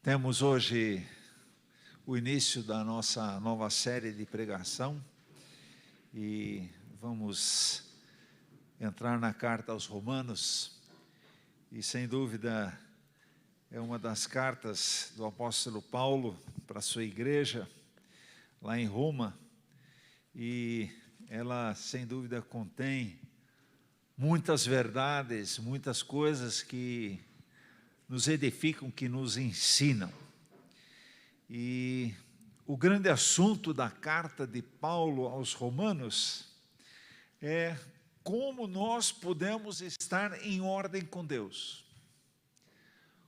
Temos hoje o início da nossa nova série de pregação e vamos entrar na carta aos Romanos e, sem dúvida, é uma das cartas do apóstolo Paulo para a sua igreja lá em Roma, e ela, sem dúvida, contém muitas verdades, muitas coisas que nos edificam, que nos ensinam. E o grande assunto da carta de Paulo aos Romanos é como nós podemos estar em ordem com Deus.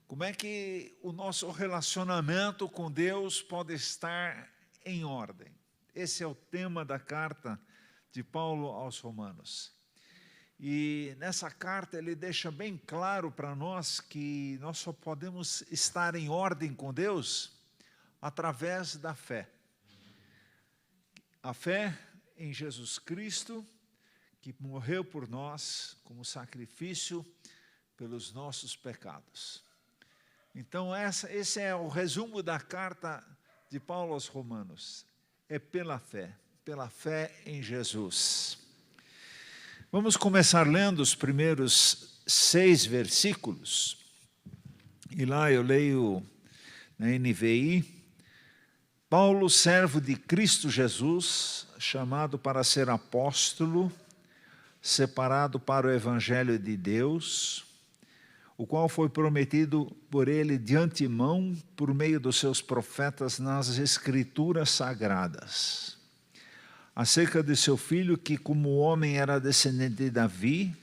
Como é que o nosso relacionamento com Deus pode estar em ordem? Esse é o tema da carta de Paulo aos Romanos. E nessa carta ele deixa bem claro para nós que nós só podemos estar em ordem com Deus através da fé. A fé em Jesus Cristo, que morreu por nós como sacrifício pelos nossos pecados. Então esse é o resumo da carta de Paulo aos Romanos. É pela fé em Jesus. Vamos começar lendo os primeiros 6 versículos. E lá eu leio na NVI. Paulo, servo de Cristo Jesus, chamado para ser apóstolo, separado para o evangelho de Deus, o qual foi prometido por ele de antemão, por meio dos seus profetas nas Escrituras Sagradas, acerca de seu filho, que como homem era descendente de Davi,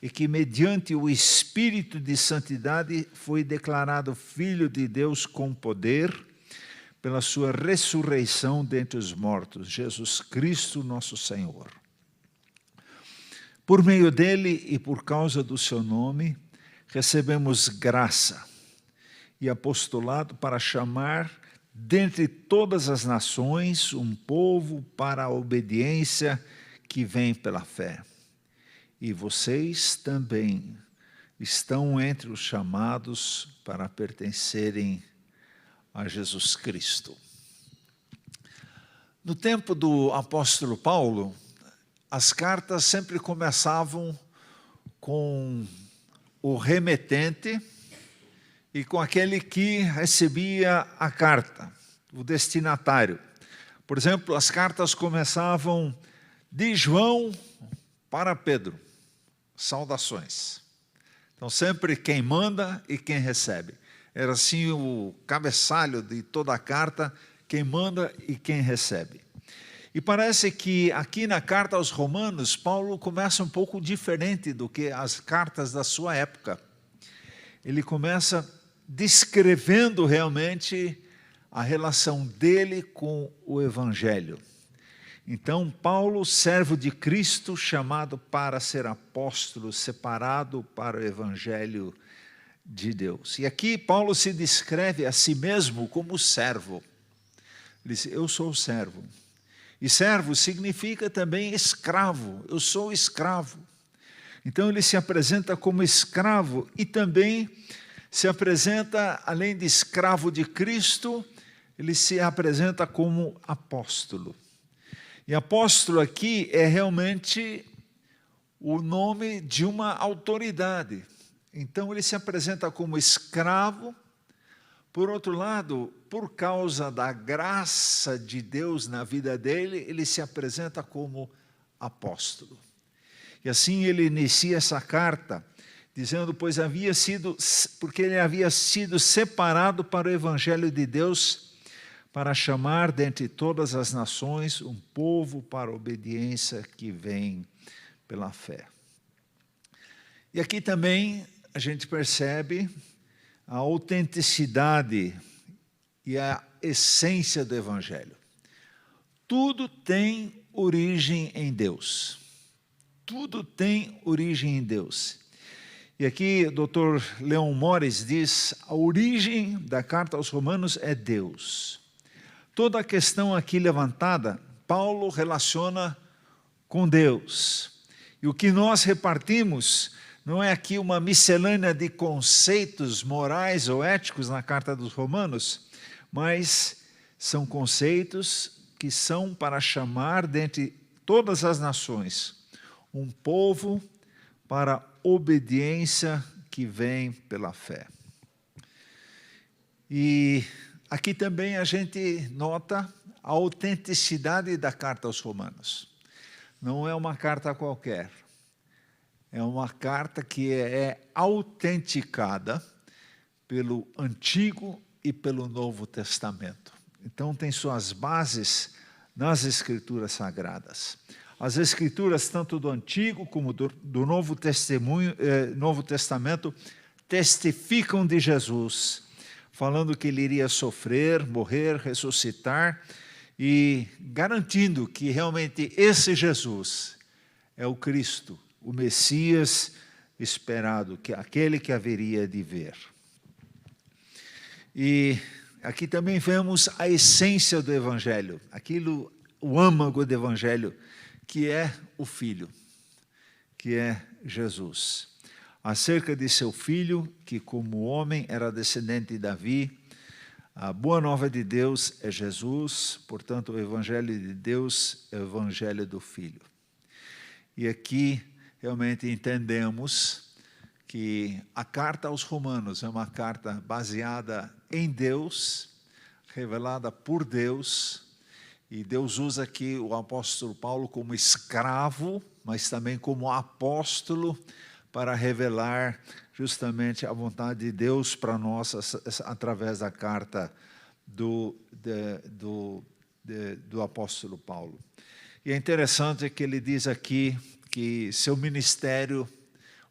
e que mediante o Espírito de Santidade foi declarado Filho de Deus com poder, pela sua ressurreição dentre os mortos, Jesus Cristo nosso Senhor. Por meio dele e por causa do seu nome, recebemos graça e apostolado para chamar dentre todas as nações um povo para a obediência que vem pela fé. E vocês também estão entre os chamados para pertencerem a Jesus Cristo. No tempo do apóstolo Paulo, as cartas sempre começavam com o remetente e com aquele que recebia a carta, o destinatário. Por exemplo, as cartas começavam de João para Pedro, saudações. Então, sempre quem manda e quem recebe. Era assim o cabeçalho de toda a carta, quem manda e quem recebe. E parece que aqui na carta aos Romanos, Paulo começa um pouco diferente do que as cartas da sua época. Ele começa descrevendo realmente a relação dele com o Evangelho. Então, Paulo, servo de Cristo, chamado para ser apóstolo, separado para o Evangelho de Deus. E aqui Paulo se descreve a si mesmo como servo. Ele diz, eu sou servo. E servo significa também escravo, eu sou escravo. Então ele se apresenta como escravo e também se apresenta, além de escravo de Cristo, ele se apresenta como apóstolo. E apóstolo aqui é realmente o nome de uma autoridade. Então ele se apresenta como escravo. Por outro lado, por causa da graça de Deus na vida dele, ele se apresenta como apóstolo. E assim ele inicia essa carta, dizendo, porque ele havia sido separado para o Evangelho de Deus, para chamar dentre todas as nações um povo para a obediência que vem pela fé. E aqui também a gente percebe a autenticidade e a essência do Evangelho. Tudo tem origem em Deus. Tudo tem origem em Deus. E aqui o Dr. Leon Morris diz, a origem da carta aos Romanos é Deus. Toda a questão aqui levantada, Paulo relaciona com Deus. E o que nós repartimos não é aqui uma miscelânea de conceitos morais ou éticos na carta dos Romanos, mas são conceitos que são para chamar dentre todas as nações um povo para obediência que vem pela fé. E aqui também a gente nota a autenticidade da carta aos Romanos. Não é uma carta qualquer. É uma carta que é autenticada pelo Antigo e pelo Novo Testamento. Então, tem suas bases nas Escrituras Sagradas. As Escrituras, tanto do Antigo como do Novo Testamento, testificam de Jesus, falando que ele iria sofrer, morrer, ressuscitar, e garantindo que realmente esse Jesus é o Cristo, o Messias esperado, que aquele que haveria de vir. E aqui também vemos a essência do Evangelho, aquilo, o âmago do Evangelho, que é o Filho, que é Jesus. Acerca de seu Filho, que como homem era descendente de Davi, a boa nova de Deus é Jesus, portanto o Evangelho de Deus é o Evangelho do Filho. E aqui realmente entendemos que a carta aos Romanos é uma carta baseada em Deus, revelada por Deus, e Deus usa aqui o apóstolo Paulo como escravo, mas também como apóstolo, para revelar justamente a vontade de Deus para nós através da carta do apóstolo Paulo. E é interessante que ele diz aqui que seu ministério,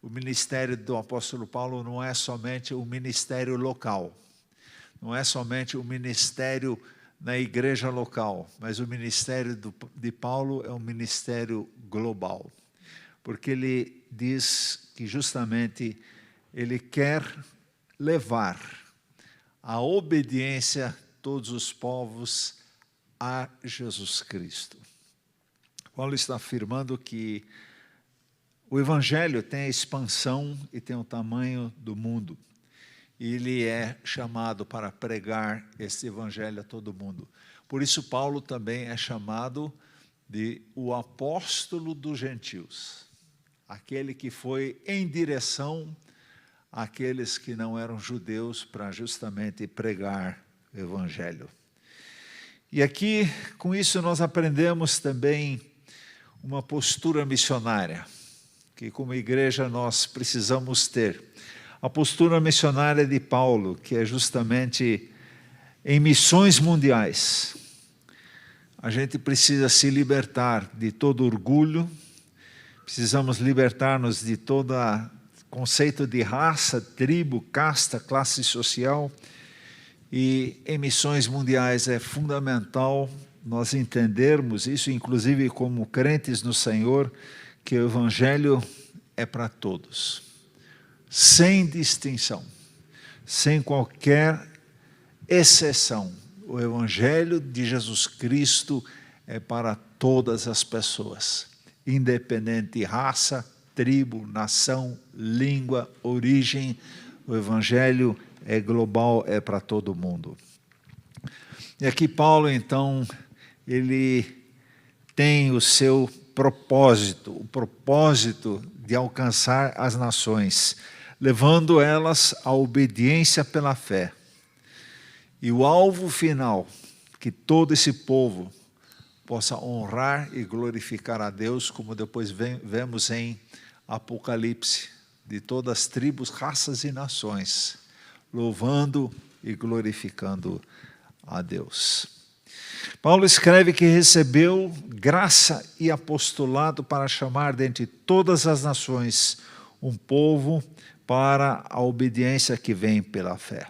o ministério do apóstolo Paulo não é somente um ministério local, não é somente um ministério na igreja local, mas o ministério de Paulo é um ministério global, porque ele diz que justamente ele quer levar a obediência de todos os povos a Jesus Cristo. Paulo está afirmando que o Evangelho tem a expansão e tem o tamanho do mundo. E ele é chamado para pregar esse Evangelho a todo mundo. Por isso Paulo também é chamado de o apóstolo dos gentios. Aquele que foi em direção àqueles que não eram judeus para justamente pregar o Evangelho. E aqui, com isso, nós aprendemos também uma postura missionária, que como igreja nós precisamos ter. A postura missionária de Paulo, que é justamente em missões mundiais. A gente precisa se libertar de todo orgulho, precisamos libertar-nos de todo conceito de raça, tribo, casta, classe social. E em missões mundiais é fundamental nós entendermos isso, inclusive como crentes no Senhor, que o Evangelho é para todos, sem distinção, sem qualquer exceção. O Evangelho de Jesus Cristo é para todas as pessoas, independente de raça, tribo, nação, língua, origem. O Evangelho é global, é para todo mundo. E aqui Paulo, então, ele tem o seu propósito, o propósito de alcançar as nações, levando elas à obediência pela fé. E o alvo final, que todo esse povo possa honrar e glorificar a Deus, como depois vemos em Apocalipse, de todas as tribos, raças e nações, louvando e glorificando a Deus. Paulo escreve que recebeu graça e apostolado para chamar dentre todas as nações um povo para a obediência que vem pela fé.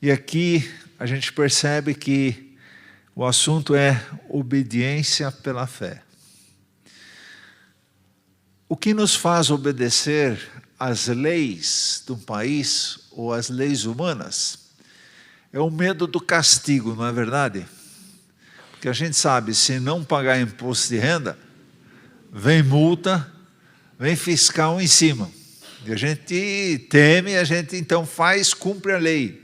E aqui a gente percebe que o assunto é obediência pela fé. O que nos faz obedecer às leis de um país ou às leis humanas é o medo do castigo, não é verdade? Porque a gente sabe, se não pagar imposto de renda, vem multa, vem fiscal em cima. E a gente teme, a gente então cumpre a lei.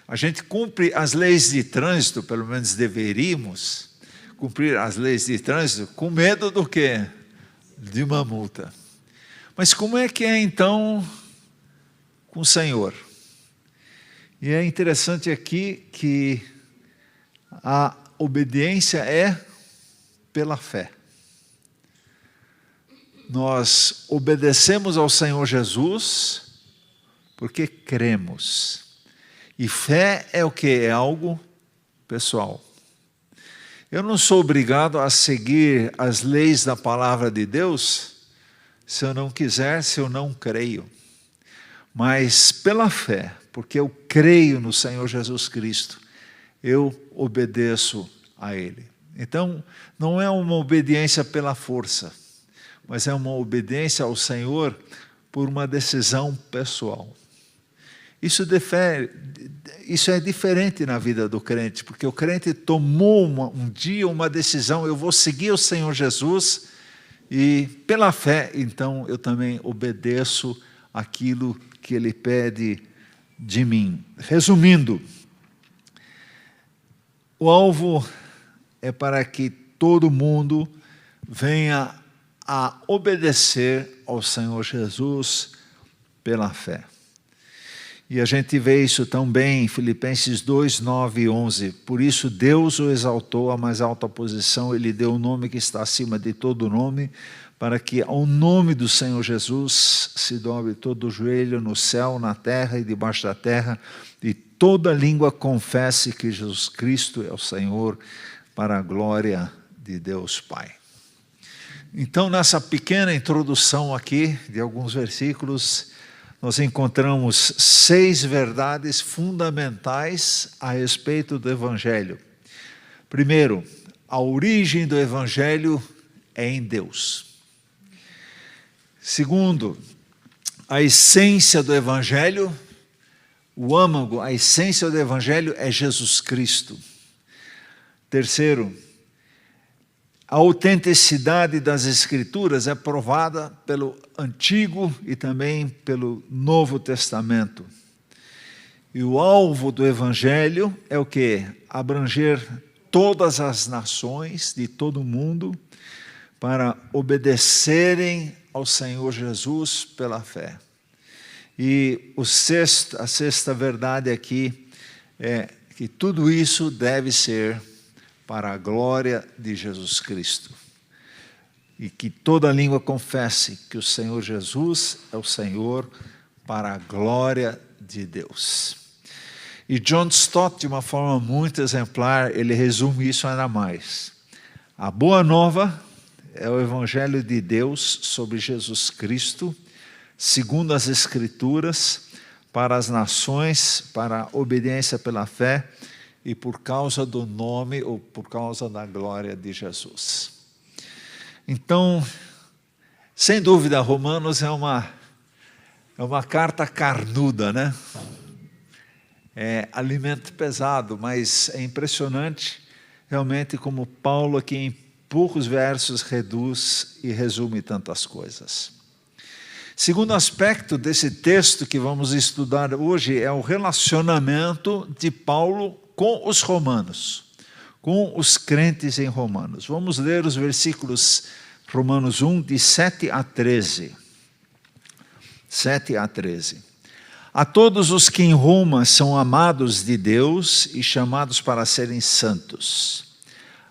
A gente cumpre as leis de trânsito, pelo menos deveríamos cumprir as leis de trânsito, com medo do quê? De uma multa. Mas como é que é então com o Senhor? E é interessante aqui que a obediência é pela fé. Nós obedecemos ao Senhor Jesus porque cremos. E fé é o quê? É algo pessoal. Eu não sou obrigado a seguir as leis da palavra de Deus se eu não quiser, se eu não creio. Mas pela fé, porque eu creio no Senhor Jesus Cristo, eu obedeço a Ele. Então, não é uma obediência pela força, mas é uma obediência ao Senhor por uma decisão pessoal. Isso é diferente na vida do crente, porque o crente tomou um dia uma decisão, eu vou seguir o Senhor Jesus, e pela fé, então, eu também obedeço aquilo que Ele pede de mim. Resumindo, o alvo é para que todo mundo venha a obedecer ao Senhor Jesus pela fé. E a gente vê isso tão bem em Filipenses 2, 9 e 11. Por isso Deus o exaltou à mais alta posição, Ele deu o nome que está acima de todo nome, para que ao nome do Senhor Jesus se dobre todo o joelho no céu, na terra e debaixo da terra, e toda língua confesse que Jesus Cristo é o Senhor, para a glória de Deus Pai. Então, nessa pequena introdução aqui, de alguns versículos, nós encontramos 6 verdades fundamentais a respeito do Evangelho. Primeiro, a origem do Evangelho é em Deus. Segundo, a essência do Evangelho, o âmago, a essência do Evangelho é Jesus Cristo. Terceiro, a autenticidade das Escrituras é provada pelo Antigo e também pelo Novo Testamento. E o alvo do Evangelho é o quê? Abranger todas as nações de todo o mundo para obedecerem ao Senhor Jesus pela fé. E a sexta verdade aqui é que tudo isso deve ser para a glória de Jesus Cristo. E que toda língua confesse que o Senhor Jesus é o Senhor, para a glória de Deus. E John Stott, de uma forma muito exemplar, ele resume isso ainda mais. A boa nova é o Evangelho de Deus sobre Jesus Cristo, segundo as Escrituras, para as nações, para a obediência pela fé, e por causa do nome ou por causa da glória de Jesus. Então, sem dúvida, Romanos é uma carta carnuda, né? É alimento pesado, mas é impressionante realmente como Paulo aqui em poucos versos reduz e resume tantas coisas. Segundo aspecto desse texto que vamos estudar hoje é o relacionamento de Paulo com os romanos, com os crentes em Romanos. Vamos ler os versículos Romanos 1, de 7 a 13. 7 a 13. A todos os que em Roma são amados de Deus e chamados para serem santos,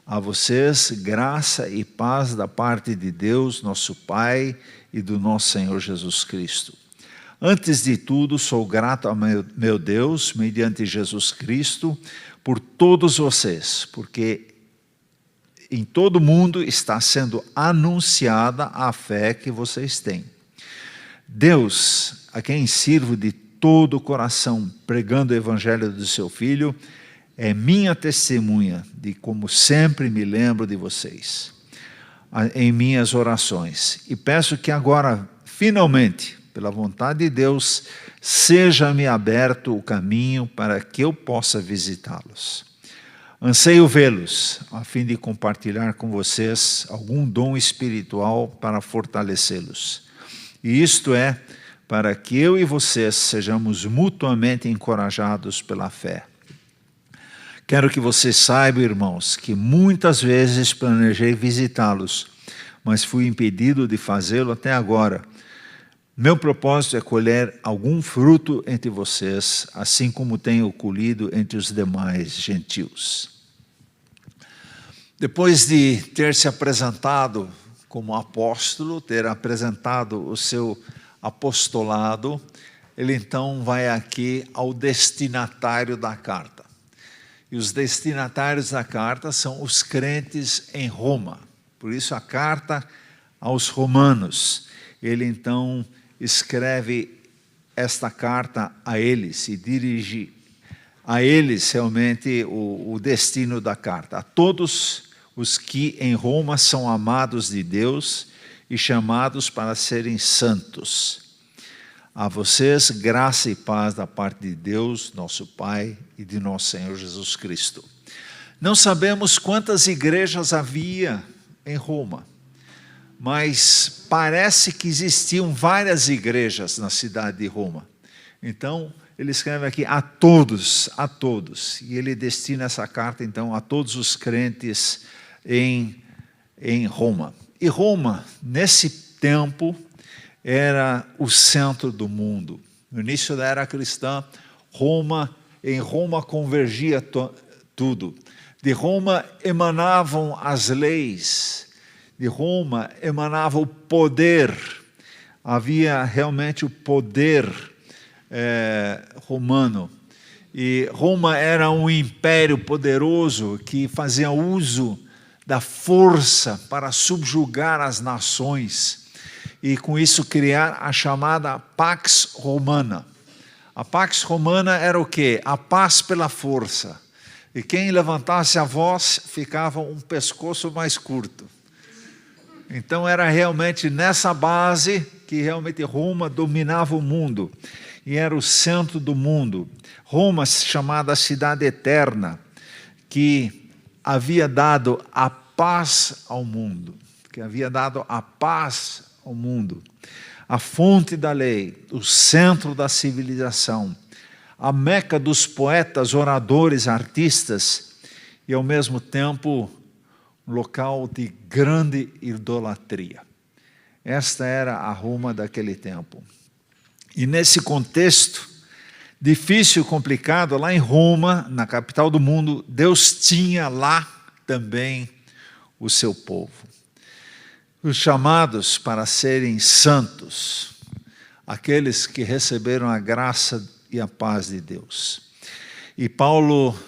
a vocês graça e paz da parte de Deus, nosso Pai, e do nosso Senhor Jesus Cristo. Antes de tudo, sou grato ao meu Deus, mediante Jesus Cristo, por todos vocês, porque em todo o mundo está sendo anunciada a fé que vocês têm. Deus, a quem sirvo de todo o coração, pregando o evangelho do seu Filho, é minha testemunha de como sempre me lembro de vocês em minhas orações. E peço que agora, finalmente, pela vontade de Deus, seja-me aberto o caminho para que eu possa visitá-los. Anseio vê-los, a fim de compartilhar com vocês algum dom espiritual para fortalecê-los. E isto é, para que eu e vocês sejamos mutuamente encorajados pela fé. Quero que vocês saibam, irmãos, que muitas vezes planejei visitá-los, mas fui impedido de fazê-lo até agora. Meu propósito é colher algum fruto entre vocês, assim como tenho colhido entre os demais gentios. Depois de ter se apresentado como apóstolo, ter apresentado o seu apostolado, ele então vai aqui ao destinatário da carta. E os destinatários da carta são os crentes em Roma. Por isso a carta aos romanos. Ele então escreve esta carta a eles e dirige a eles realmente o destino da carta. A todos os que em Roma são amados de Deus e chamados para serem santos. A vocês, graça e paz da parte de Deus, nosso Pai, e de nosso Senhor Jesus Cristo. Não sabemos quantas igrejas havia em Roma, mas parece que existiam várias igrejas na cidade de Roma. Então, ele escreve aqui a todos, e ele destina essa carta, então, a todos os crentes em Roma. E Roma, nesse tempo, era o centro do mundo. No início da era cristã, em Roma convergia tudo. De Roma emanavam as leis, de Roma emanava o poder. Havia realmente o poder romano. E Roma era um império poderoso que fazia uso da força para subjugar as nações e com isso criar a chamada Pax Romana. A Pax Romana era o quê? A paz pela força. E quem levantasse a voz ficava um pescoço mais curto. Então era realmente nessa base que realmente Roma dominava o mundo e era o centro do mundo. Roma, chamada Cidade Eterna, que havia dado a paz ao mundo, ao mundo, a fonte da lei, o centro da civilização, a meca dos poetas, oradores, artistas e ao mesmo tempo um local de grande idolatria. Esta era a Roma daquele tempo. E nesse contexto difícil e complicado, lá em Roma, na capital do mundo, Deus tinha lá também o seu povo. Os chamados para serem santos, aqueles que receberam a graça e a paz de Deus. E Paulo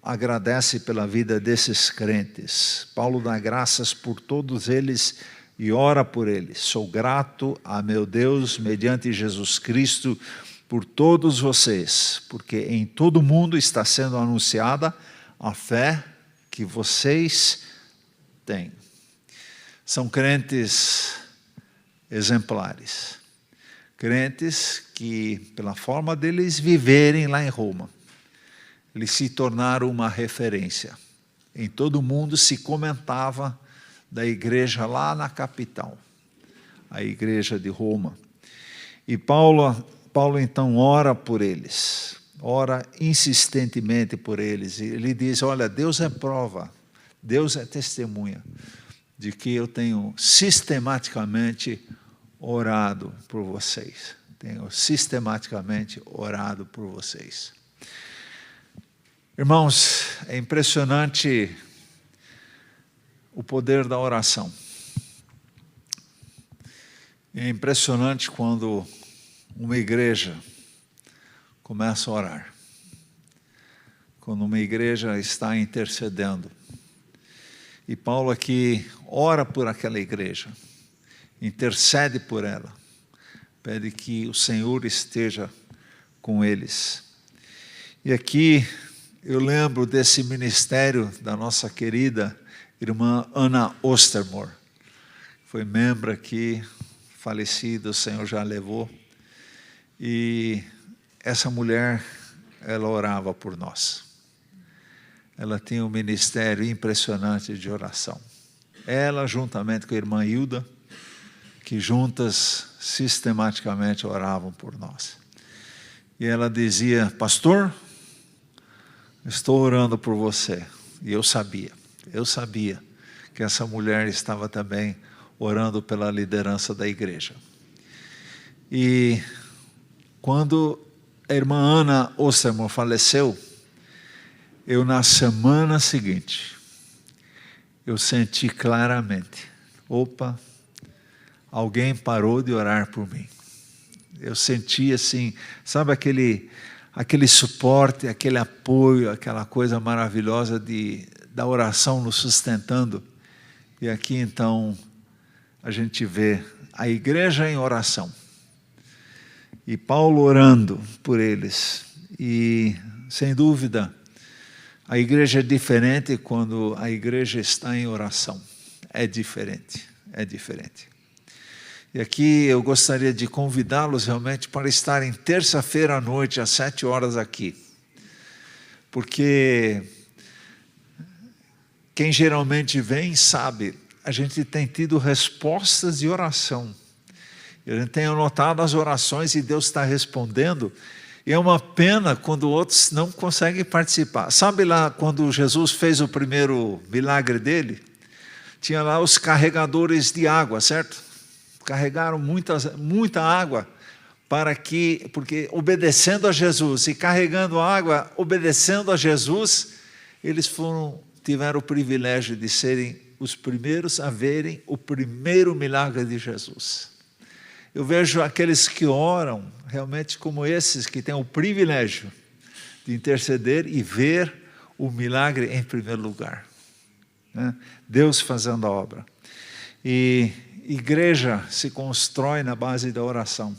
agradece pela vida desses crentes. Paulo dá graças por todos eles e ora por eles. Sou grato a meu Deus, mediante Jesus Cristo, por todos vocês, porque em todo o mundo está sendo anunciada a fé que vocês têm. São crentes exemplares, crentes que, pela forma deles viverem lá em Roma, eles se tornaram uma referência. Em todo o mundo se comentava da igreja lá na capital, a igreja de Roma. E Paulo então ora por eles, ora insistentemente por eles. E ele diz, olha, Deus é prova, Deus é testemunha de que eu tenho sistematicamente orado por vocês. Tenho sistematicamente orado por vocês. Irmãos, é impressionante o poder da oração. É impressionante quando uma igreja começa a orar. Quando uma igreja está intercedendo. E Paulo aqui ora por aquela igreja, intercede por ela, pede que o Senhor esteja com eles. E aqui eu lembro desse ministério da nossa querida irmã Ana Ostermore, foi membro aqui, falecida, o Senhor já levou, e essa mulher, ela orava por nós. Ela tinha um ministério impressionante de oração. Ela, juntamente com a irmã Hilda, que juntas, sistematicamente oravam por nós. E ela dizia: pastor, estou orando por você. E eu sabia que essa mulher estava também orando pela liderança da igreja. E quando a irmã Ana Osterman faleceu, eu na semana seguinte, eu senti claramente, opa, alguém parou de orar por mim. Eu senti assim, sabe aquele suporte, aquele apoio, aquela coisa maravilhosa da oração nos sustentando. E aqui então a gente vê a igreja em oração. E Paulo orando por eles. E sem dúvida, a igreja é diferente quando a igreja está em oração. É diferente, é diferente. E aqui eu gostaria de convidá-los realmente para estarem terça-feira à noite, às 7 horas aqui. Porque quem geralmente vem sabe, a gente tem tido respostas de oração. A gente tem anotado as orações e Deus está respondendo. E é uma pena quando outros não conseguem participar. Sabe lá quando Jesus fez o primeiro milagre dele? Tinha lá os carregadores de água, certo? Carregaram muita água porque obedecendo a Jesus e carregando água, obedecendo a Jesus, eles tiveram o privilégio de serem os primeiros a verem o primeiro milagre de Jesus. Eu vejo aqueles que oram realmente como esses que têm o privilégio de interceder e ver o milagre em primeiro lugar, né? Deus fazendo a obra. E igreja se constrói na base da oração.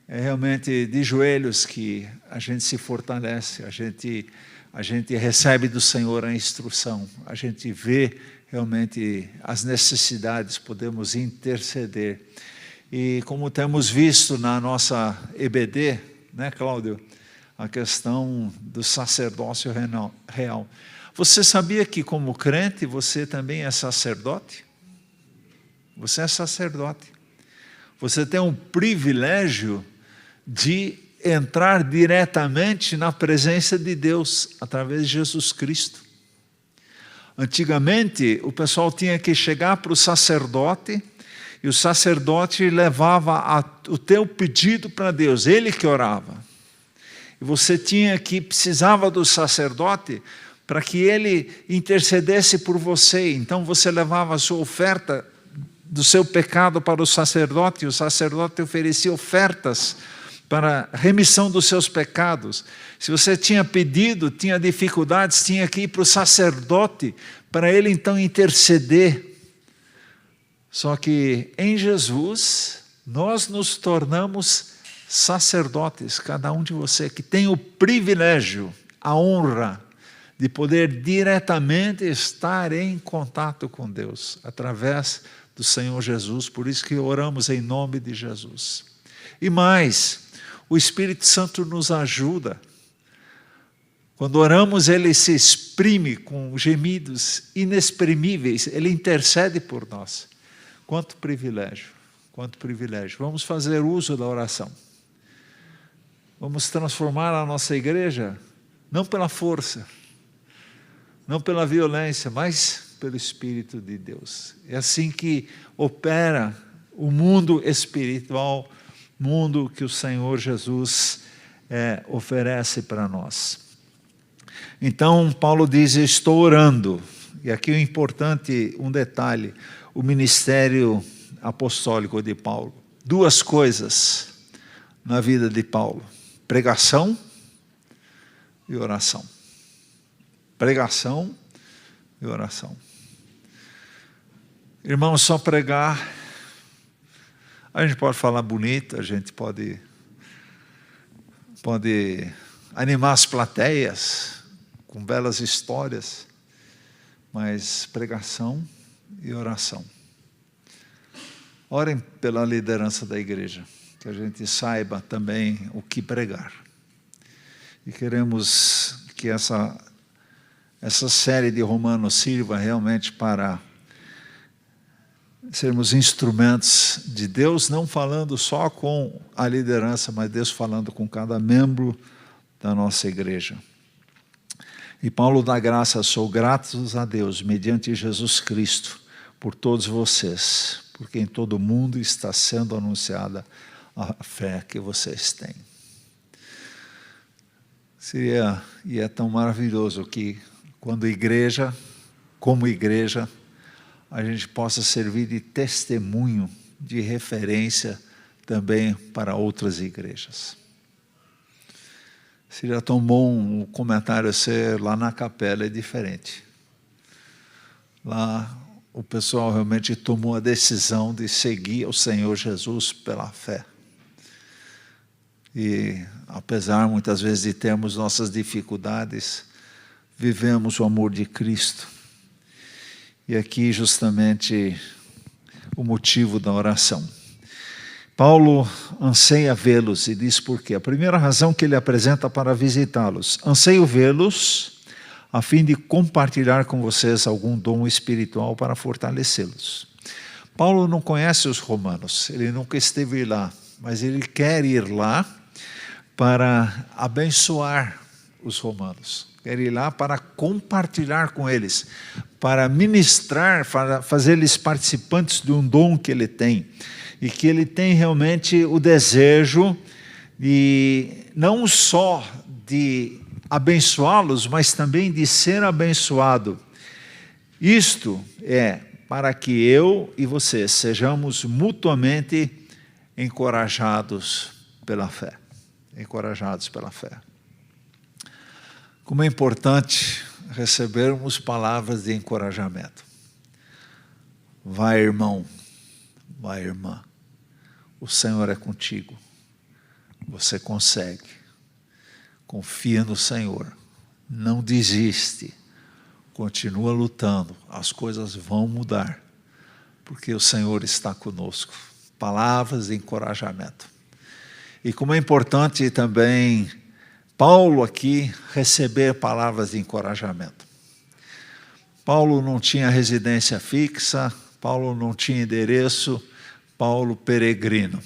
É realmente de joelhos que a gente se fortalece, a gente recebe do Senhor a instrução, a gente vê realmente as necessidades, podemos interceder. E como temos visto na nossa EBD, né, Cláudio, a questão do sacerdócio real. Você sabia que como crente você também é sacerdote? Você é sacerdote. Você tem um privilégio de entrar diretamente na presença de Deus através de Jesus Cristo. Antigamente, o pessoal tinha que chegar para o sacerdote e o sacerdote levava o teu pedido para Deus, ele que orava. E você precisava do sacerdote para que ele intercedesse por você. Então você levava a sua oferta do seu pecado para o sacerdote, e o sacerdote oferecia ofertas para remissão dos seus pecados. Se você tinha pedido, tinha dificuldades, tinha que ir para o sacerdote, para ele então interceder. Só que em Jesus, nós nos tornamos sacerdotes, cada um de você que tem o privilégio, a honra de poder diretamente estar em contato com Deus, através do Senhor Jesus. Por isso que oramos em nome de Jesus. E mais, o Espírito Santo nos ajuda. Quando oramos, ele se exprime com gemidos inexprimíveis, ele intercede por nós. Quanto privilégio, quanto privilégio. Vamos fazer uso da oração. Vamos transformar a nossa igreja, não pela força, não pela violência, mas pelo Espírito de Deus. É assim que opera o mundo espiritual, mundo que o Senhor Jesus oferece para nós. Então, Paulo diz, estou orando. E aqui o importante, um detalhe, o ministério apostólico de Paulo. 2 coisas na vida de Paulo: pregação e oração. Pregação e oração. Irmãos, só pregar, a gente pode falar bonito, a gente pode animar as plateias com belas histórias, mas pregação e oração. Orem pela liderança da igreja, que a gente saiba também o que pregar. E queremos que essa série de Romanos sirva realmente para sermos instrumentos de Deus, não falando só com a liderança, mas Deus falando com cada membro da nossa igreja. E Paulo dá graça: sou grato a Deus, mediante Jesus Cristo, por todos vocês, porque em todo o mundo está sendo anunciada a fé que vocês têm. E é tão maravilhoso que quando igreja, como igreja, a gente possa servir de testemunho, de referência também para outras igrejas. Seria tão bom o comentário ser lá na capela, é diferente. Lá o pessoal realmente tomou a decisão de seguir o Senhor Jesus pela fé. E apesar muitas vezes de termos nossas dificuldades, vivemos o amor de Cristo. E aqui justamente o motivo da oração. Paulo anseia vê-los e diz por quê. A primeira razão que ele apresenta para visitá-los: anseio vê-los a fim de compartilhar com vocês algum dom espiritual para fortalecê-los. Paulo não conhece os romanos, ele nunca esteve lá, mas ele quer ir lá para abençoar os romanos. Quer ir lá para compartilhar com eles, para ministrar, para fazer-lhes participantes de um dom que ele tem. E que ele tem realmente o desejo de não só de abençoá-los, mas também de ser abençoado. Isto é para que eu e você sejamos mutuamente encorajados pela fé. Encorajados pela fé. Como é importante recebermos palavras de encorajamento. Vai, irmão, vai, irmã. O Senhor é contigo. Você consegue. Confia no Senhor. Não desiste. Continua lutando. As coisas vão mudar. Porque o Senhor está conosco. Palavras de encorajamento. E como é importante também Paulo aqui receber palavras de encorajamento. Paulo não tinha residência fixa, Paulo não tinha endereço, Paulo peregrino.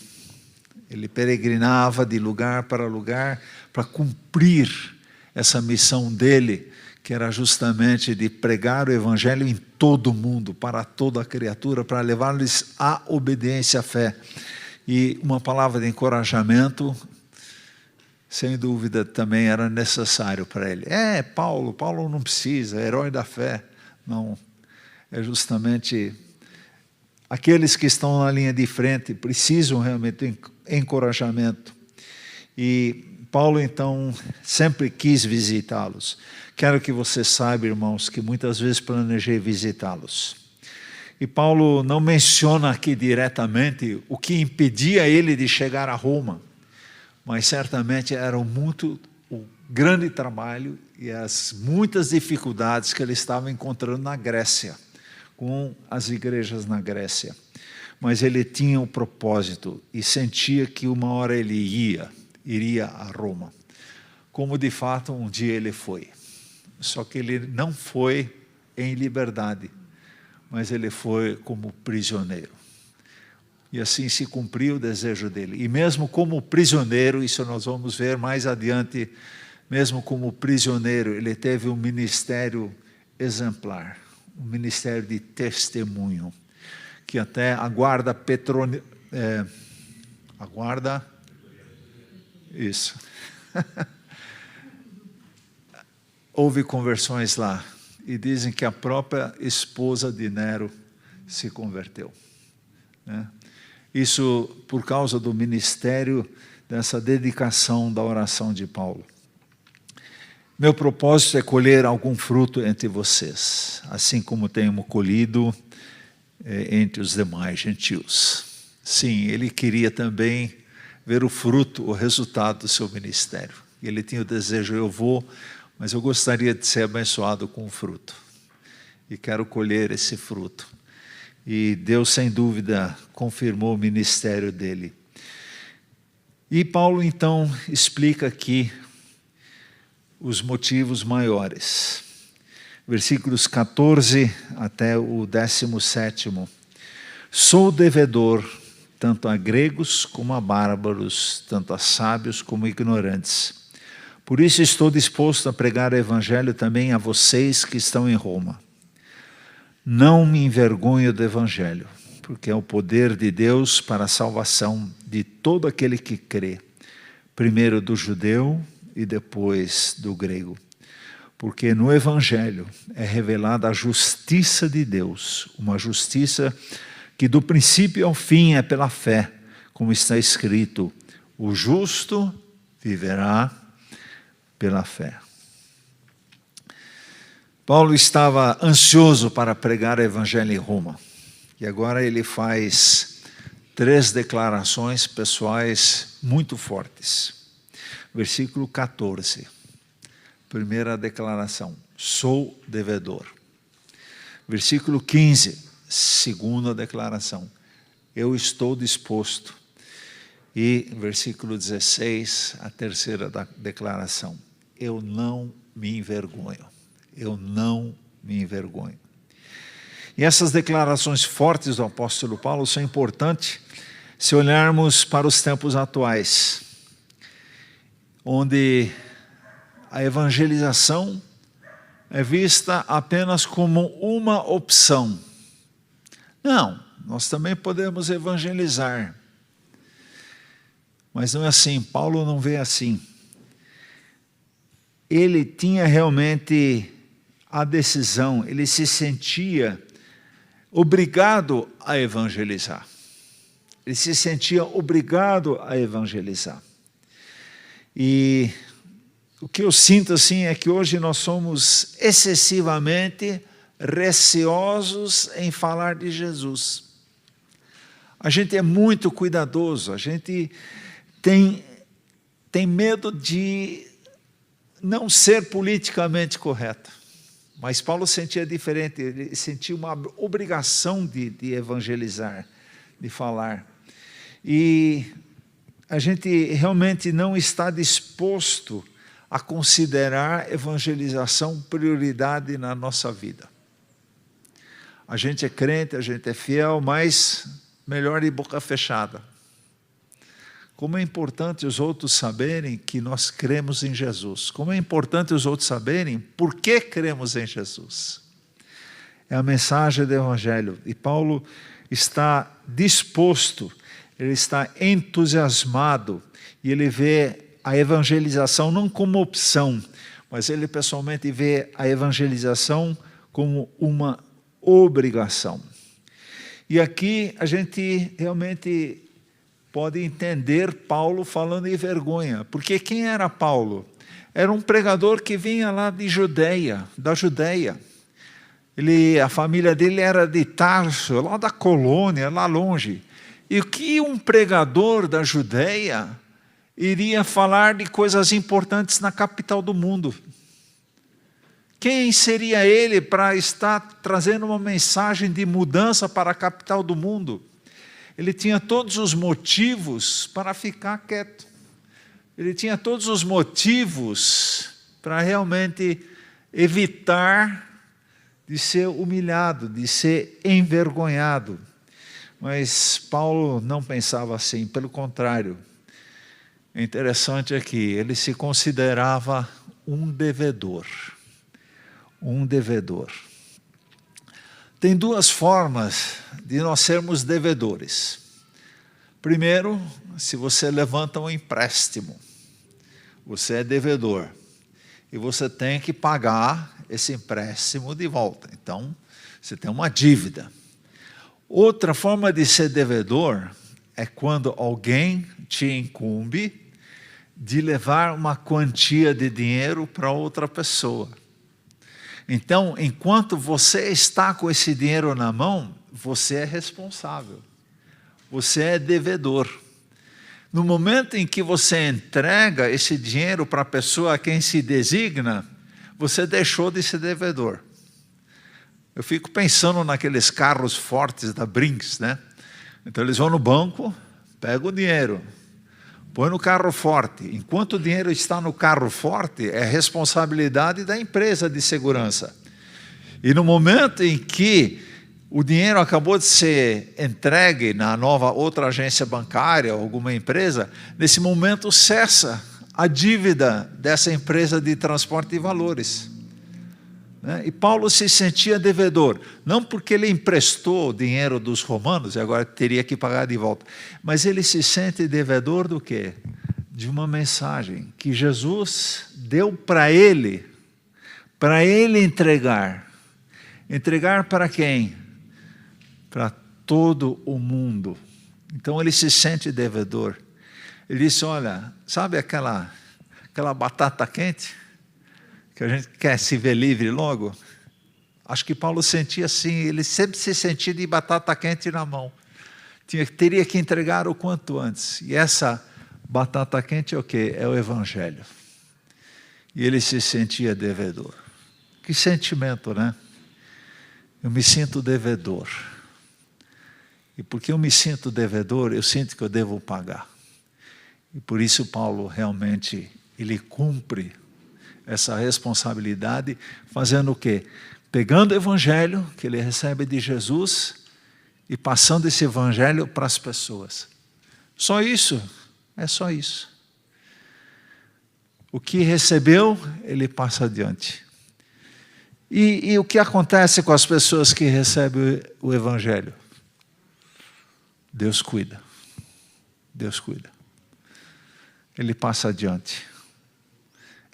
Ele peregrinava de lugar para cumprir essa missão dele, que era justamente de pregar o evangelho em todo o mundo, para toda a criatura, para levar-lhes à obediência à fé. E uma palavra de encorajamento, sem dúvida, também era necessário para ele. Paulo não precisa, é herói da fé. Não, é justamente aqueles que estão na linha de frente precisam realmente de encorajamento. E Paulo, então, sempre quis visitá-los. Quero que você saiba, irmãos, que muitas vezes planejei visitá-los. E Paulo não menciona aqui diretamente o que impedia ele de chegar a Roma, mas certamente era muito o grande trabalho e as muitas dificuldades que ele estava encontrando na Grécia, com as igrejas na Grécia. Mas ele tinha um propósito e sentia que uma hora ele iria a Roma, como de fato um dia ele foi. Só que ele não foi em liberdade, mas ele foi como prisioneiro. E assim se cumpriu o desejo dele. E mesmo como prisioneiro, isso nós vamos ver mais adiante, mesmo como prisioneiro, ele teve um ministério exemplar, um ministério de testemunho, que até isso. Houve conversões lá, e dizem que a própria esposa de Nero se converteu, né? Isso por causa do ministério, dessa dedicação da oração de Paulo. Meu propósito é colher algum fruto entre vocês, assim como tenho colhido entre os demais gentios. Sim, ele queria também ver o fruto, o resultado do seu ministério. Ele tinha o desejo, eu vou, mas eu gostaria de ser abençoado com o fruto. E quero colher esse fruto. E Deus, sem dúvida, confirmou o ministério dele. E Paulo, então, explica aqui os motivos maiores. Versículos 14 até o 17º. Sou devedor tanto a gregos como a bárbaros, tanto a sábios como ignorantes. Por isso estou disposto a pregar o evangelho também a vocês que estão em Roma. Não me envergonho do evangelho, porque é o poder de Deus para a salvação de todo aquele que crê, primeiro do judeu e depois do grego. Porque no evangelho é revelada a justiça de Deus, uma justiça que do princípio ao fim é pela fé, como está escrito: o justo viverá pela fé. Paulo estava ansioso para pregar o evangelho em Roma, e agora ele faz 3 declarações pessoais muito fortes. Versículo 14, primeira declaração: sou devedor. Versículo 15, segunda declaração: eu estou disposto. E versículo 16, a terceira declaração: eu não me envergonho. Eu não me envergonho. E essas declarações fortes do apóstolo Paulo são importantes se olharmos para os tempos atuais, onde a evangelização é vista apenas como uma opção. Não, nós também podemos evangelizar. Mas não é assim, Paulo não vê assim. Ele tinha realmente a decisão, ele se sentia obrigado a evangelizar. Ele se sentia obrigado a evangelizar. E o que eu sinto assim é que hoje nós somos excessivamente receosos em falar de Jesus. A gente é muito cuidadoso, a gente tem medo de não ser politicamente correto. Mas Paulo sentia diferente, ele sentia uma obrigação de evangelizar, de falar. E a gente realmente não está disposto a considerar evangelização prioridade na nossa vida. A gente é crente, a gente é fiel, mas melhor de boca fechada. Como é importante os outros saberem que nós cremos em Jesus. Como é importante os outros saberem por que cremos em Jesus. É a mensagem do Evangelho. E Paulo está disposto, ele está entusiasmado, e ele vê a evangelização não como opção, mas ele pessoalmente vê a evangelização como uma obrigação. E aqui a gente realmente pode entender Paulo falando em vergonha, porque quem era Paulo? Era um pregador que vinha lá da Judeia. A família dele era de Tarso, lá da colônia, lá longe. E o que um pregador da Judeia iria falar de coisas importantes na capital do mundo? Quem seria ele para estar trazendo uma mensagem de mudança para a capital do mundo? Ele tinha todos os motivos para ficar quieto. Ele tinha todos os motivos para realmente evitar de ser humilhado, de ser envergonhado. Mas Paulo não pensava assim, pelo contrário. É interessante aqui, ele se considerava um devedor. Um devedor. Tem 2 formas de nós sermos devedores. Primeiro, se você levanta um empréstimo, você é devedor e você tem que pagar esse empréstimo de volta. Então, você tem uma dívida. Outra forma de ser devedor é quando alguém te incumbe de levar uma quantia de dinheiro para outra pessoa. Então, enquanto você está com esse dinheiro na mão, você é responsável. Você é devedor. No momento em que você entrega esse dinheiro para a pessoa a quem se designa, você deixou de ser devedor. Eu fico pensando naqueles carros fortes da Brinks, né? Então eles vão no banco, pegam o dinheiro, põe no carro forte. Enquanto o dinheiro está no carro forte, é responsabilidade da empresa de segurança. E no momento em que o dinheiro acabou de ser entregue na nova outra agência bancária, alguma empresa, nesse momento cessa a dívida dessa empresa de transporte de valores. E Paulo se sentia devedor, não porque ele emprestou o dinheiro dos romanos e agora teria que pagar de volta, mas ele se sente devedor do quê? De uma mensagem que Jesus deu para ele entregar. Entregar para quem? Para todo o mundo. Então ele se sente devedor. Ele disse, olha, sabe aquela batata quente? Que a gente quer se ver livre logo? Acho que Paulo sentia assim, ele sempre se sentia de batata quente na mão. Teria que entregar o quanto antes. E essa batata quente é o quê? É o Evangelho. E ele se sentia devedor. Que sentimento, né? Eu me sinto devedor. E porque eu me sinto devedor, eu sinto que eu devo pagar. E por isso Paulo realmente, ele cumpre essa responsabilidade, fazendo o quê? Pegando o Evangelho que ele recebe de Jesus e passando esse Evangelho para as pessoas. Só isso, é só isso. O que recebeu, ele passa adiante. E o que acontece com as pessoas que recebem o Evangelho? Deus cuida. Deus cuida. Ele passa adiante.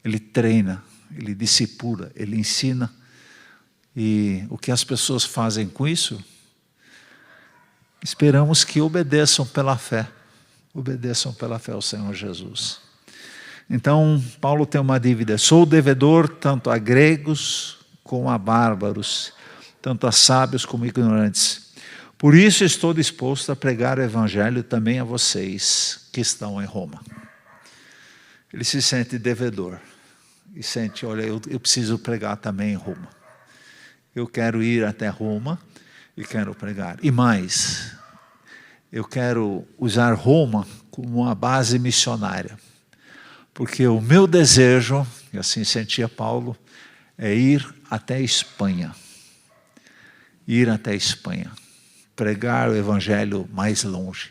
Ele treina, ele discipula, ele ensina. E o que as pessoas fazem com isso? Esperamos que obedeçam pela fé. Obedeçam pela fé ao Senhor Jesus. Então, Paulo tem uma dívida. Sou devedor tanto a gregos como a bárbaros, tanto a sábios como ignorantes. Por isso estou disposto a pregar o Evangelho também a vocês que estão em Roma. Ele se sente devedor. E sente, olha, eu preciso pregar também em Roma. Eu quero ir até Roma e quero pregar. E mais, eu quero usar Roma como uma base missionária. Porque o meu desejo, e assim sentia Paulo, é ir até a Espanha. Ir até a Espanha. Pregar o Evangelho mais longe.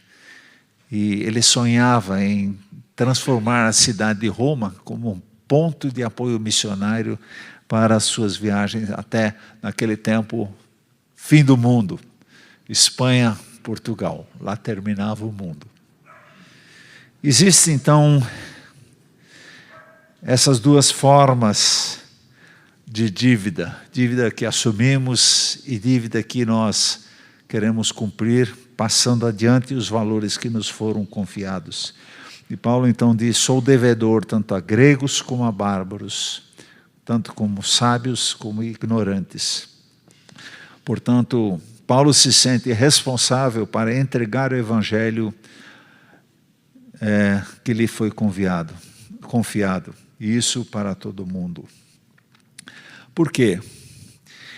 E ele sonhava em transformar a cidade de Roma como um ponto de apoio missionário para as suas viagens até, naquele tempo, fim do mundo. Espanha, Portugal. Lá terminava o mundo. Existem, então, essas duas formas de dívida. Dívida que assumimos e dívida que nós queremos cumprir, passando adiante os valores que nos foram confiados. E Paulo então diz, sou devedor tanto a gregos como a bárbaros, tanto como sábios como ignorantes. Portanto, Paulo se sente responsável para entregar o Evangelho que lhe foi confiado, e isso para todo mundo. Por quê?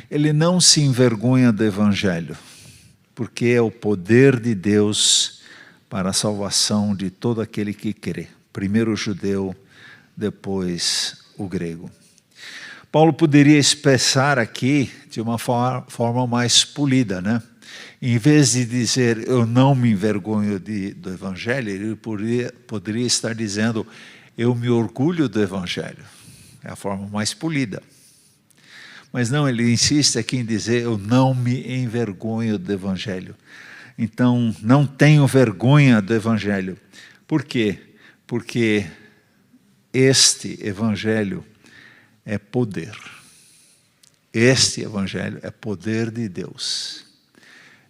Ele não se envergonha do Evangelho, porque é o poder de Deus para a salvação de todo aquele que crê. Primeiro o judeu, depois o grego. Paulo poderia expressar aqui de uma forma mais polida, né? Em vez de dizer, eu não me envergonho do Evangelho, ele poderia estar dizendo, eu me orgulho do Evangelho. É a forma mais polida. Mas não, ele insiste aqui em dizer, eu não me envergonho do Evangelho. Então, não tenho vergonha do Evangelho. Por quê? Porque este Evangelho é poder. Este Evangelho é poder de Deus.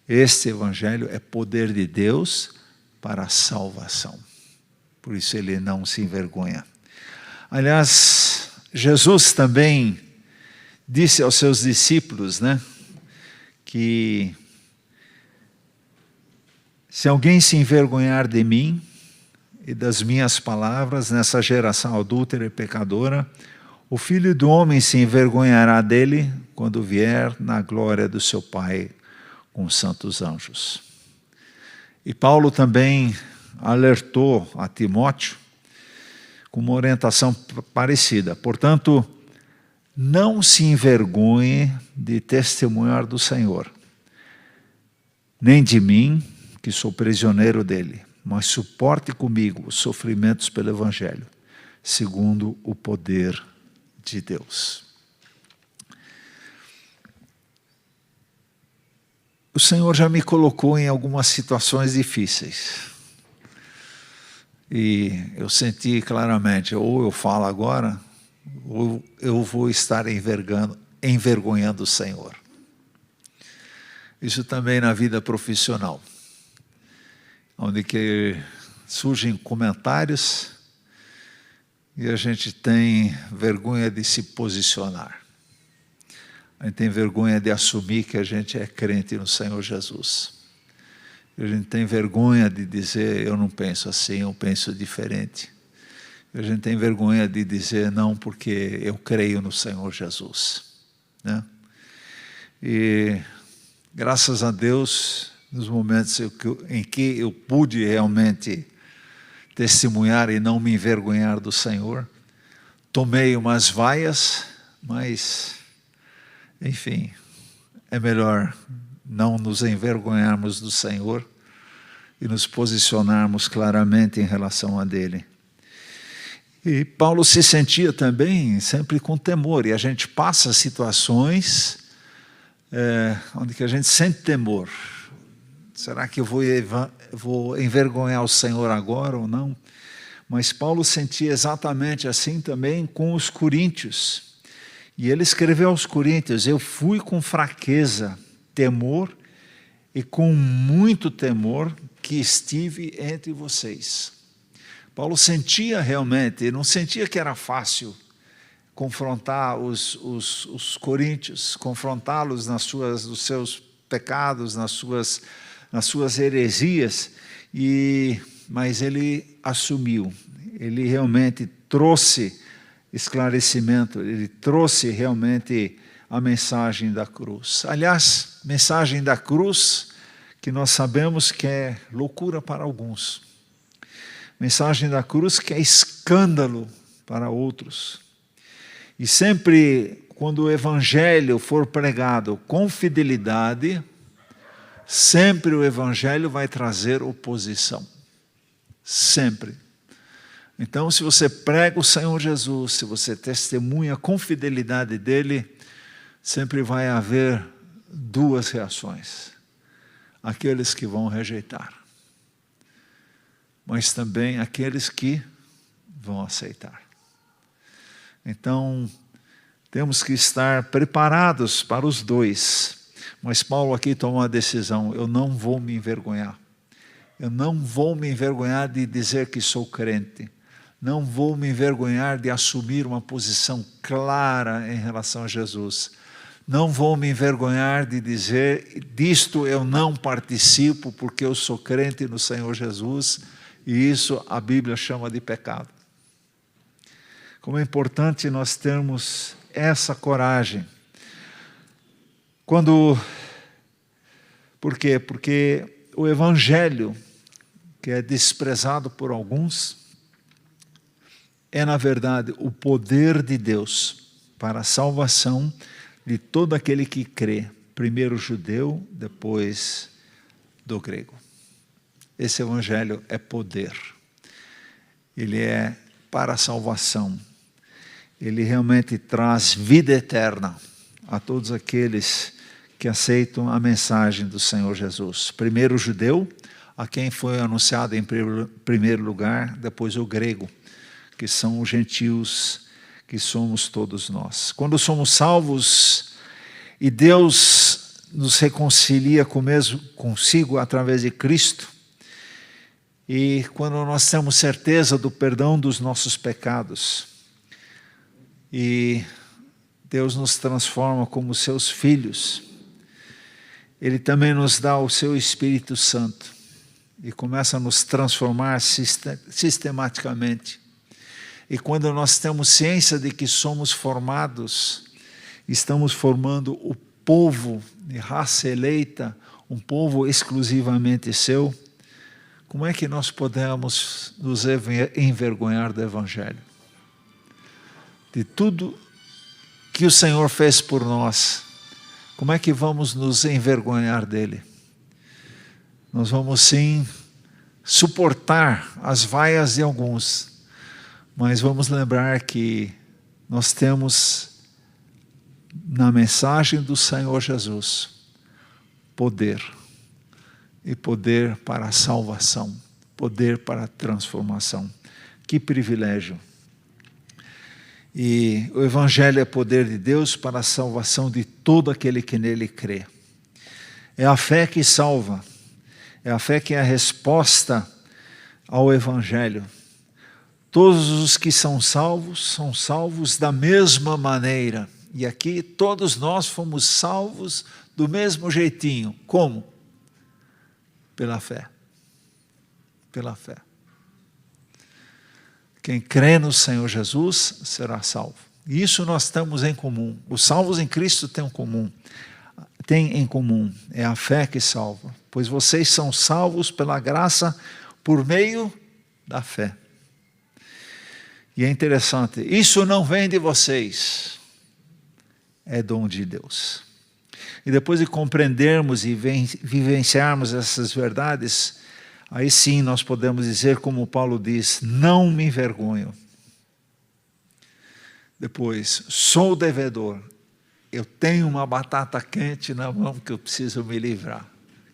Este Evangelho é poder de Deus para a salvação. Por isso ele não se envergonha. Aliás, Jesus também disse aos seus discípulos, né, que se alguém se envergonhar de mim e das minhas palavras nessa geração adúltera e pecadora, o Filho do Homem se envergonhará dele quando vier na glória do seu Pai com os santos anjos. E Paulo também alertou a Timóteo com uma orientação parecida. Portanto, não se envergonhe de testemunhar do Senhor, nem de mim, que sou prisioneiro dele, mas suporte comigo os sofrimentos pelo Evangelho, segundo o poder de Deus. O Senhor já me colocou em algumas situações difíceis. E eu senti claramente, ou eu falo agora, ou eu vou estar envergonhando o Senhor. Isso também na vida profissional, onde que surgem comentários e a gente tem vergonha de se posicionar. A gente tem vergonha de assumir que a gente é crente no Senhor Jesus. A gente tem vergonha de dizer, eu não penso assim, eu penso diferente. A gente tem vergonha de dizer não, porque eu creio no Senhor Jesus, né? E graças a Deus, nos momentos em que eu pude realmente testemunhar e não me envergonhar do Senhor, tomei umas vaias, mas, enfim, é melhor não nos envergonharmos do Senhor e nos posicionarmos claramente em relação a dele. E Paulo se sentia também sempre com temor, e a gente passa situações onde que a gente sente temor. Será que eu vou envergonhar o Senhor agora ou não? Mas Paulo sentia exatamente assim também com os coríntios. E ele escreveu aos coríntios, eu fui com fraqueza, temor e com muito temor que estive entre vocês. Paulo sentia realmente, não sentia que era fácil confrontar os coríntios, confrontá-los nos seus pecados, nas suas heresias, mas ele assumiu, ele realmente trouxe esclarecimento, ele trouxe realmente a mensagem da cruz. Aliás, mensagem da cruz que nós sabemos que é loucura para alguns. Mensagem da cruz que é escândalo para outros. E sempre quando o Evangelho for pregado com fidelidade, sempre o Evangelho vai trazer oposição. Sempre. Então, se você prega o Senhor Jesus, se você testemunha com fidelidade dele, sempre vai haver duas reações. Aqueles que vão rejeitar, mas também aqueles que vão aceitar. Então, temos que estar preparados para os dois. Mas Paulo aqui tomou a decisão, eu não vou me envergonhar. Eu não vou me envergonhar de dizer que sou crente. Não vou me envergonhar de assumir uma posição clara em relação a Jesus. Não vou me envergonhar de dizer, disto eu não participo porque eu sou crente no Senhor Jesus, e isso a Bíblia chama de pecado. Como é importante nós termos essa coragem. Por quê? Porque o Evangelho, que é desprezado por alguns, é na verdade o poder de Deus para a salvação de todo aquele que crê, primeiro o judeu, depois do grego. Esse Evangelho é poder, ele é para a salvação, ele realmente traz vida eterna a todos aqueles que aceitam a mensagem do Senhor Jesus. Primeiro o judeu, a quem foi anunciado em primeiro lugar, depois o grego, que são os gentios, que somos todos nós. Quando somos salvos e Deus nos reconcilia consigo através de Cristo, e quando nós temos certeza do perdão dos nossos pecados, e Deus nos transforma como seus filhos, Ele também nos dá o seu Espírito Santo, e começa a nos transformar sistematicamente. E quando nós temos ciência de que somos formados, estamos formando o povo de raça eleita, um povo exclusivamente seu, como é que nós podemos nos envergonhar do Evangelho? De tudo que o Senhor fez por nós, como é que vamos nos envergonhar dele? nós vamos sim suportar as vaias de alguns, mas vamos lembrar que nós temos na mensagem do Senhor Jesus poder, e poder para a salvação, poder para a transformação. Que privilégio! E o Evangelho é poder de Deus para a salvação de todo aquele que nele crê. É a fé que salva, é a fé que é a resposta ao Evangelho. Todos os que são salvos da mesma maneira. E aqui todos nós fomos salvos do mesmo jeitinho. Como? Pela fé. Pela fé. Quem crê no Senhor Jesus será salvo. E isso nós temos em comum. Os salvos em Cristo têm em comum. É a fé que salva. Pois vocês são salvos pela graça por meio da fé. E é interessante, isso não vem de vocês, é dom de Deus. E depois de compreendermos e vivenciarmos essas verdades, aí sim nós podemos dizer, como Paulo diz, não me envergonho. Depois, sou devedor, eu tenho uma batata quente na mão que eu preciso me livrar,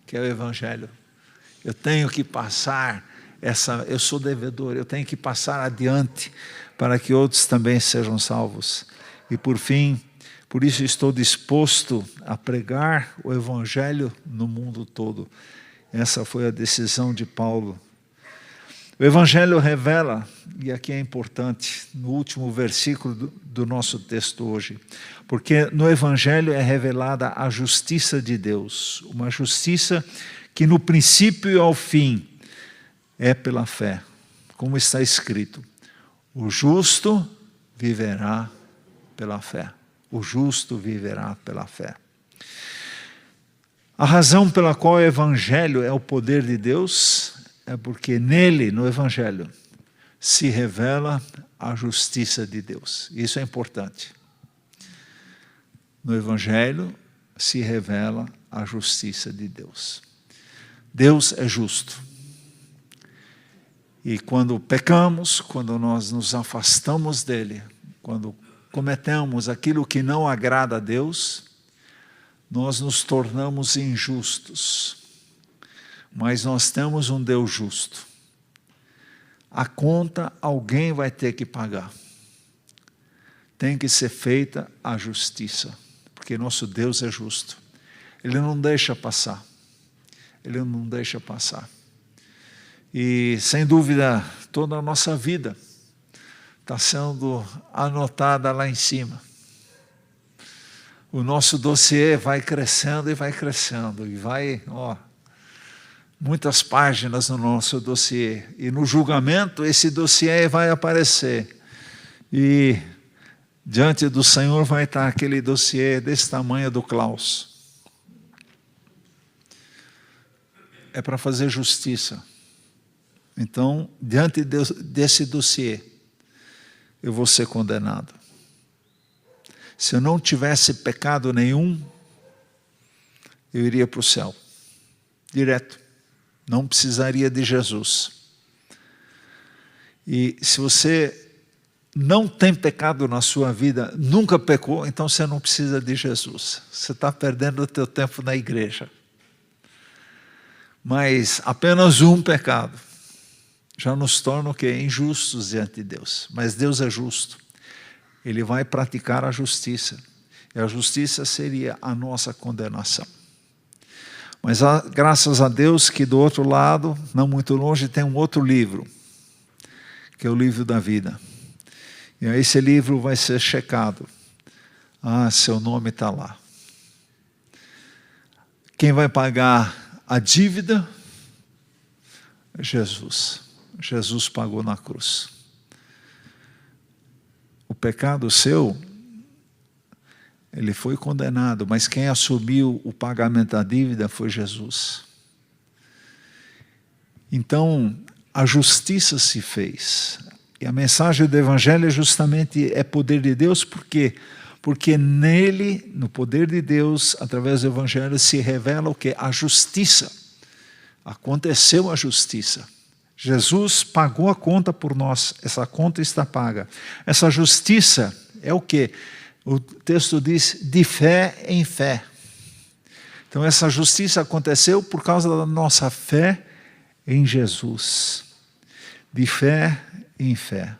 que é o Evangelho. Eu tenho que passar eu sou devedor, eu tenho que passar adiante para que outros também sejam salvos. E por fim, por isso estou disposto a pregar o Evangelho no mundo todo. Essa foi a decisão de Paulo. O Evangelho revela, e aqui é importante, no último versículo do nosso texto hoje, porque no Evangelho é revelada a justiça de Deus, uma justiça que no princípio e ao fim é pela fé, como está escrito, o justo viverá pela fé. O justo viverá pela fé. A razão pela qual o Evangelho é o poder de Deus é porque nele, no Evangelho, se revela a justiça de Deus. Isso é importante. No Evangelho se revela a justiça de Deus. Deus é justo. E quando pecamos, quando nós nos afastamos dele, quando cometemos aquilo que não agrada a Deus, nós nos tornamos injustos. Mas nós temos um Deus justo. A conta alguém vai ter que pagar. Tem que ser feita a justiça, porque nosso Deus é justo. Ele não deixa passar. Ele não deixa passar. E, sem dúvida, toda a nossa vida está sendo anotada lá em cima. O nosso dossiê vai crescendo e vai, muitas páginas no nosso dossiê. E no julgamento, esse dossiê vai aparecer. E diante do Senhor vai estar aquele dossiê desse tamanho do Klaus. É para fazer justiça. Então, diante desse dossiê, eu vou ser condenado. Se eu não tivesse pecado nenhum, eu iria para o céu, direto. Não precisaria de Jesus. E se você não tem pecado na sua vida, nunca pecou, então você não precisa de Jesus. Você está perdendo o teu tempo na igreja. Mas apenas um pecado já nos torna o quê? Injustos diante de Deus. Mas Deus é justo. Ele vai praticar a justiça. E a justiça seria a nossa condenação. Mas graças a Deus que do outro lado, não muito longe, tem um outro livro, que é o livro da vida. E aí esse livro vai ser checado. Seu nome está lá. Quem vai pagar a dívida? Jesus. Jesus pagou na cruz. O pecado seu, ele foi condenado, mas quem assumiu o pagamento da dívida foi Jesus. Então, a justiça se fez. E a mensagem do Evangelho justamente é poder de Deus, por quê? Porque nele, no poder de Deus, através do Evangelho, se revela o quê? A justiça. Aconteceu a justiça. Jesus pagou a conta por nós. Essa conta está paga. Essa justiça é o quê? O texto diz, de fé em fé. Então essa justiça aconteceu por causa da nossa fé em Jesus. De fé em fé.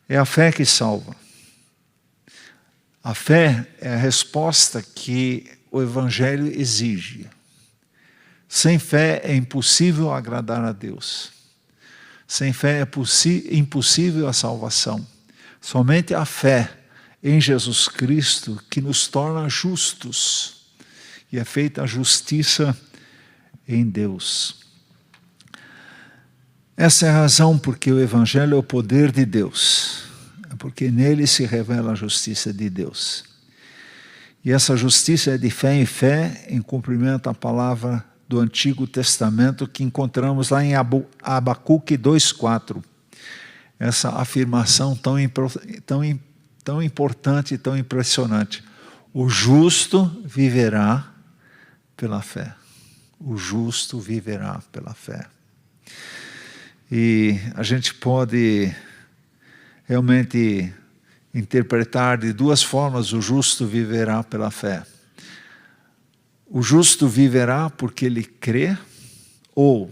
É a fé que salva. A fé é a resposta que o Evangelho exige. Sem fé é impossível agradar a Deus. Sem fé é impossível a salvação. Somente a fé em Jesus Cristo que nos torna justos. E é feita a justiça em Deus. Essa é a razão porque o Evangelho é o poder de Deus. É porque nele se revela a justiça de Deus. E essa justiça é de fé em fé, em cumprimento à palavra do Antigo Testamento que encontramos lá em Abacuque 2,4. Essa afirmação tão importante e tão impressionante. O justo viverá pela fé. O justo viverá pela fé. E a gente pode realmente interpretar de duas formas: o justo viverá pela fé. O justo viverá porque ele crê, ou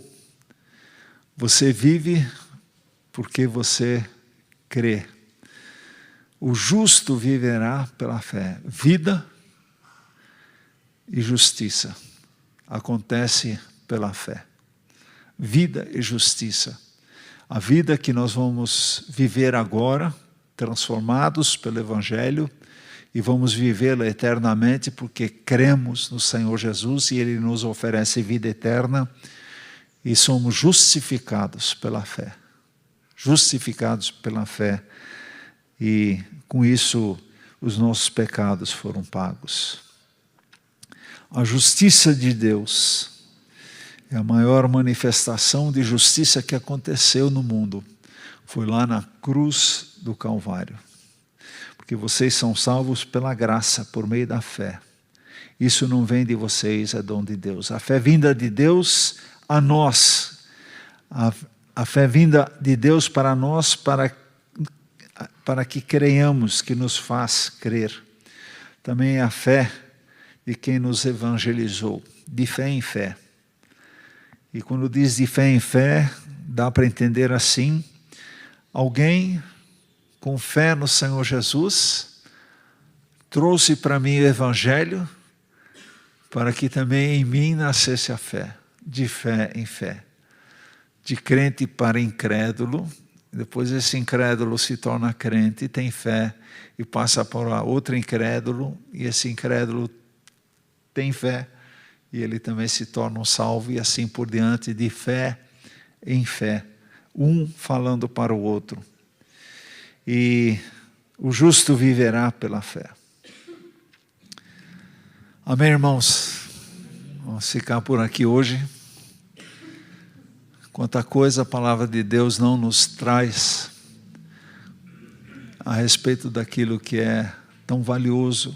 você vive porque você crê. O justo viverá pela fé. Vida e justiça acontece pela fé. Vida e justiça. A vida que nós vamos viver agora, transformados pelo Evangelho, e vamos vivê-la eternamente porque cremos no Senhor Jesus e Ele nos oferece vida eterna e somos justificados pela fé. Justificados pela fé. E com isso os nossos pecados foram pagos. A justiça de Deus é a maior manifestação de justiça que aconteceu no mundo. Foi lá na cruz do Calvário. Porque vocês são salvos pela graça, por meio da fé. Isso não vem de vocês, é dom de Deus. A fé vinda de Deus a nós. A fé vinda de Deus para nós, para que creiamos, que nos faz crer. Também a fé de quem nos evangelizou, de fé em fé. E quando diz de fé em fé, dá para entender assim: alguém com fé no Senhor Jesus trouxe para mim o Evangelho para que também em mim nascesse a fé, de fé em fé. De crente para incrédulo, depois esse incrédulo se torna crente, tem fé e passa para outro incrédulo, e esse incrédulo tem fé e ele também se torna um salvo, e assim por diante, de fé em fé, um falando para o outro. E o justo viverá pela fé. Amém, irmãos? Vamos ficar por aqui hoje. Quanta coisa a palavra de Deus não nos traz a respeito daquilo que é tão valioso,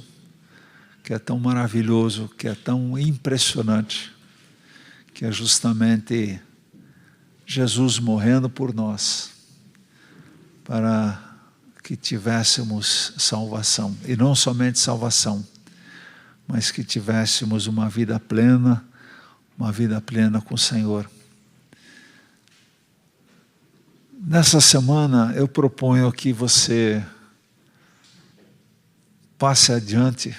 que é tão maravilhoso, que é tão impressionante, que é justamente Jesus morrendo por nós, para que tivéssemos salvação, e não somente salvação, mas que tivéssemos uma vida plena com o Senhor. Nessa semana eu proponho que você passe adiante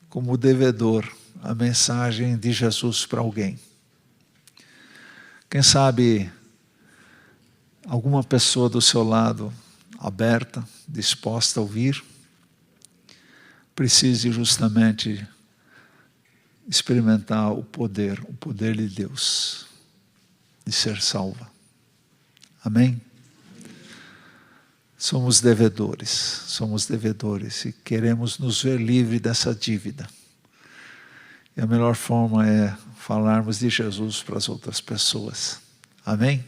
como devedor a mensagem de Jesus para alguém. Quem sabe alguma pessoa do seu lado, aberta, disposta a ouvir, precise justamente experimentar o poder de Deus, de ser salva. Amém? Somos devedores e queremos nos ver livre dessa dívida. E a melhor forma é falarmos de Jesus para as outras pessoas. Amém?